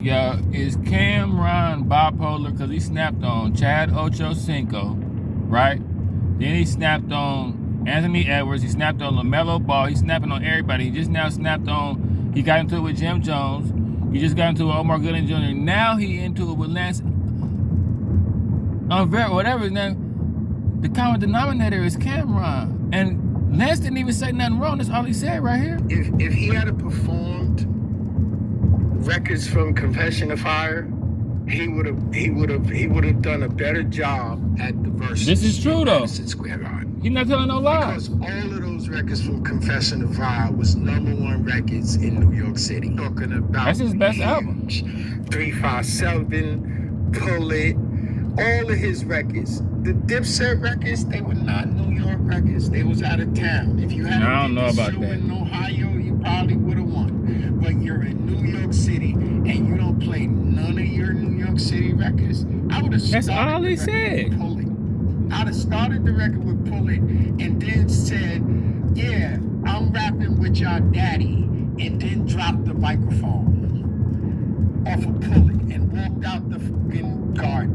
Yeah, is Cameron bipolar because he snapped on Chad Ochocinco, right? Then he snapped on Anthony Edwards. He snapped on LaMelo Ball. He's snapping on everybody. He just now snapped on, he got into it with Jim Jones. He just got into it with Omar Gooding Jr. Now he into it with Lance, whatever his name. The common denominator is Cameron. And Lance didn't even say nothing wrong. That's all he said right here. If he had performed records from Confession of Fire, he would have done a better job at the verses. This is true though. Square Garden. He's not telling no lies. Because all of those records from Confession of Fire was #1 records in New York City. Talking about that's his best album. 357, Pull It, all of his records. The Dipset records, they were not New York records. They was out of town. If you had I don't know about show that. in Ohio, you probably would have won. But you're in New York City and you don't play none of your New York City records. I would have started. That's all he said. Pull It. I'd have started the record with Pull It and then said, yeah, I'm rapping with your daddy, and then dropped the microphone off of Pull It and walked out the fucking garden.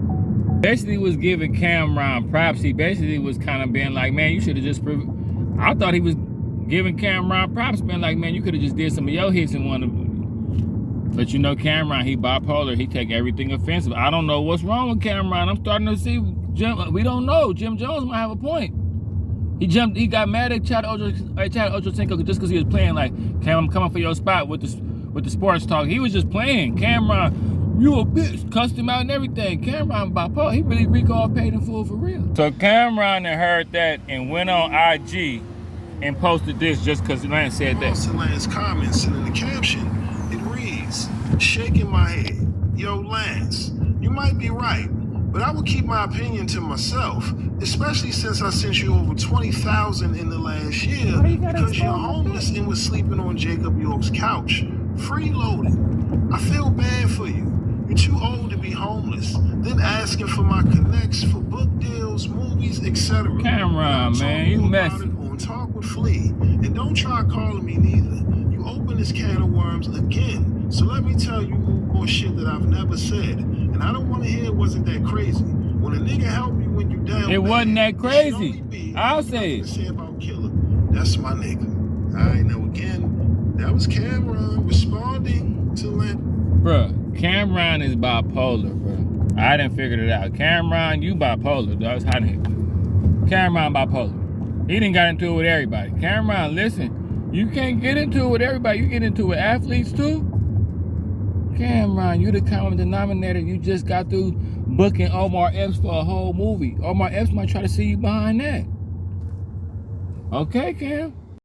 Basically was giving Cameron props. He basically was kind of being like, man, you should have just I thought he was giving Cameron props, being like, man, you could have just did some of your hits and one of them. But you know Cameron, he bipolar. He take everything offensive. I don't know what's wrong with Cameron. I'm starting to see we don't know. Jim Jones might have a point. He got mad at Chad Ochocinco just because he was playing like, Cam, I'm coming for your spot with the sports talk. He was just playing. Cameron, you a bitch, cussed him out and everything. Cameron bipolar. He really Rico paid in full for real. So Cameron had heard that and went on IG and posted this just because Lance said that. Also, Lance comments, and in the caption, it reads, shaking my head. Yo, Lance, you might be right, but I will keep my opinion to myself, especially since I sent you over 20,000 in the last year because you're homeless and was sleeping on Jacob York's couch. Freeloading. I feel bad for you. You're too old to be homeless. Then asking for my connects for book deals, movies, etc. Cameron, man, you messy. Talk with Flea, and don't try calling me neither. You open this can of worms again, so let me tell you more shit that I've never said, and I don't want to hear it wasn't that crazy. When a nigga help you when you down, it wasn't that crazy. Be, I'll say it. Say about Killer, that's my nigga. I know again. That was Cameron responding to Lance. Bruh, Cameron is bipolar, bruh. I didn't figure it out. Cameron, you bipolar, dog. Cameron bipolar. He didn't got into it with everybody. Cameron, listen, you can't get into it with everybody. You get into it with athletes too. Cameron, you the common denominator. You just got through booking Omar Epps for a whole movie. Omar Epps might try to see you behind that. Okay, Cam.